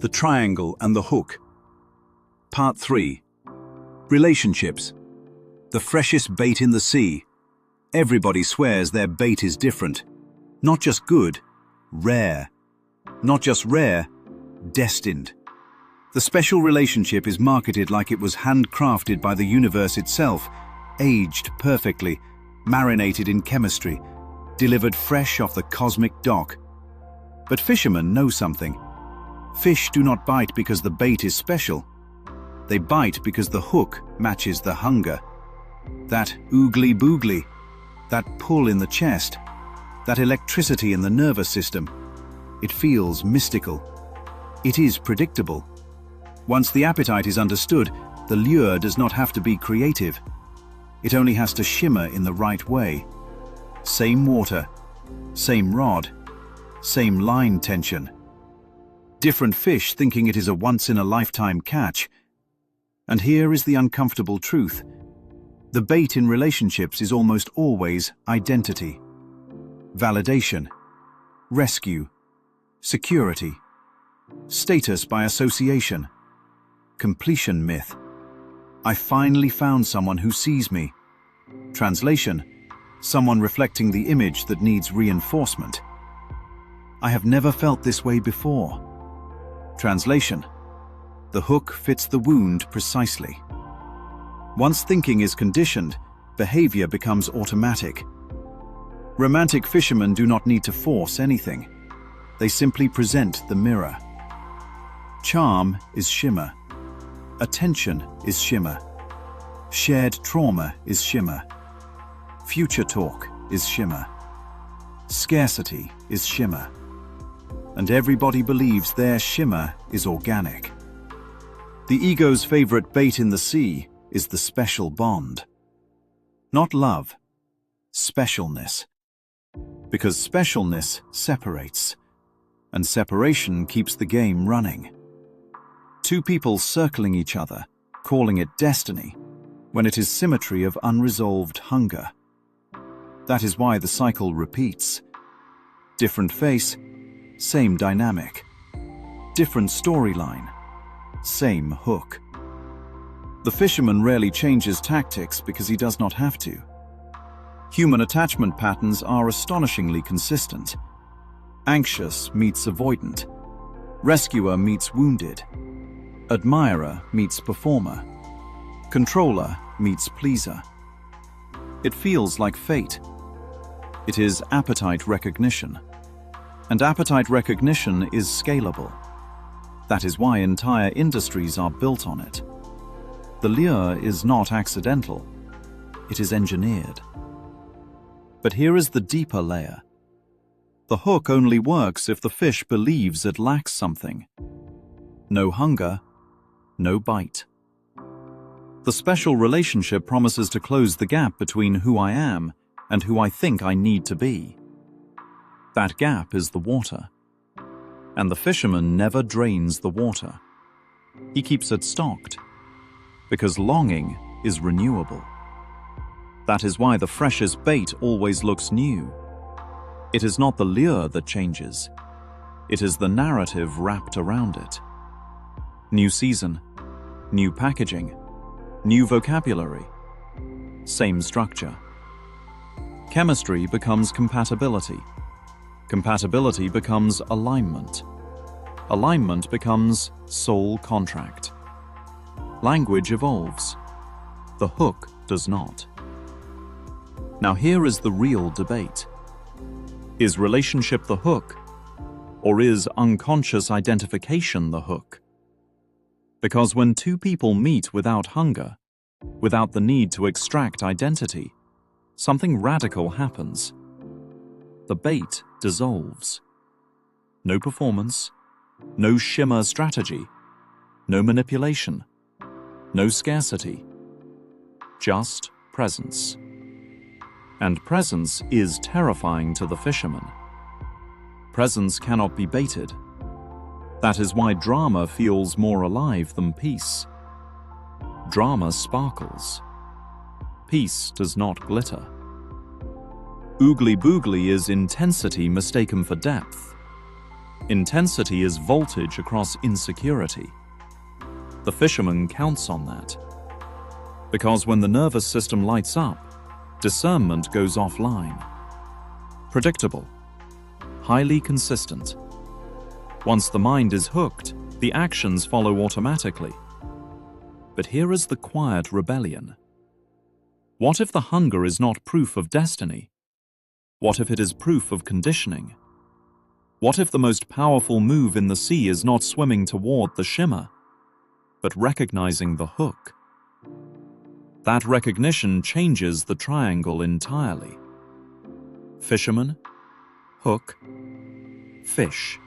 The Triangle and the Hook. Part 3. Relationships. The freshest bait in the sea. Everybody swears their bait is different. Not just good, rare. Not just rare, destined. The special relationship is marketed like it was handcrafted by the universe itself, aged perfectly, marinated in chemistry, delivered fresh off the cosmic dock. But fishermen know something. Fish do not bite because the bait is special. They bite because the hook matches the hunger. That oogly-boogly, that pull in the chest, that electricity in the nervous system. It feels mystical. It is predictable. Once the appetite is understood, the lure does not have to be creative. It only has to shimmer in the right way. Same water, same rod, same line tension. Different fish thinking it is a once-in-a-lifetime catch. And here is the uncomfortable truth. The bait in relationships is almost always identity. Validation, rescue, security, status by association, completion myth. I finally found someone who sees me. Translation, someone reflecting the image that needs reinforcement. I have never felt this way before. Translation, the hook fits the wound precisely. Once thinking is conditioned, behavior becomes automatic. Romantic fishermen do not need to force anything. They simply present the mirror. Charm is shimmer. Attention is shimmer. Shared trauma is shimmer. Future talk is shimmer. Scarcity is shimmer. And everybody believes their shimmer is organic. The ego's favorite bait in the sea is the special bond. Not love, specialness. Because specialness separates, and separation keeps the game running. Two people circling each other, calling it destiny, when it is symmetry of unresolved hunger. That is why the cycle repeats. Different face, same dynamic. Different storyline, same hook. The fisherman rarely changes tactics because he does not have to. Human attachment patterns are astonishingly consistent. Anxious meets avoidant. Rescuer meets wounded. Admirer meets performer. Controller meets pleaser. It feels like fate. It is appetite recognition. And appetite recognition is scalable. That is why entire industries are built on it. The lure is not accidental. It is engineered. But here is the deeper layer. The hook only works if the fish believes it lacks something. No hunger, no bite. The special relationship promises to close the gap between who I am and who I think I need to be. That gap is the water. And the fisherman never drains the water. He keeps it stocked. Because longing is renewable. That is why the freshest bait always looks new. It is not the lure that changes. It is the narrative wrapped around it. New season, new packaging, new vocabulary, same structure. Chemistry becomes compatibility. Compatibility becomes alignment. Alignment becomes soul contract. Language evolves. The hook does not. Now here is the real debate. Is relationship the hook? Or is unconscious identification the hook? Because when two people meet without hunger, without the need to extract identity, something radical happens. The bait dissolves. No performance, no shimmer strategy, no manipulation, no scarcity, just presence. And presence is terrifying to the fisherman. Presence cannot be baited. That is why drama feels more alive than peace. Drama sparkles. Peace does not glitter. Oogly boogly is intensity mistaken for depth. Intensity is voltage across insecurity. The fisherman counts on that. Because when the nervous system lights up, discernment goes offline. Predictable. Highly consistent. Once the mind is hooked, the actions follow automatically. But here is the quiet rebellion. What if the hunger is not proof of destiny? What if it is proof of conditioning? What if the most powerful move in the sea is not swimming toward the shimmer, but recognizing the hook? That recognition changes the triangle entirely. Fisherman, hook, fish.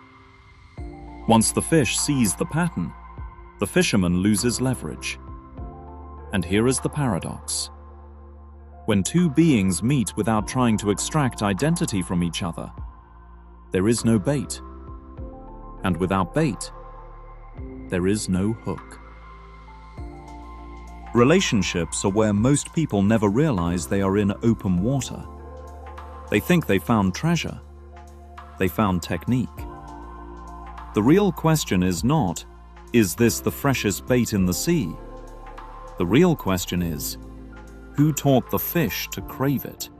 Once the fish sees the pattern, the fisherman loses leverage. And here is the paradox. When two beings meet without trying to extract identity from each other, there is no bait. And without bait, there is no hook. Relationships are where most people never realize they are in open water. They think they found treasure. They found technique. The real question is not, is this the freshest bait in the sea? The real question is, who taught the fish to crave it?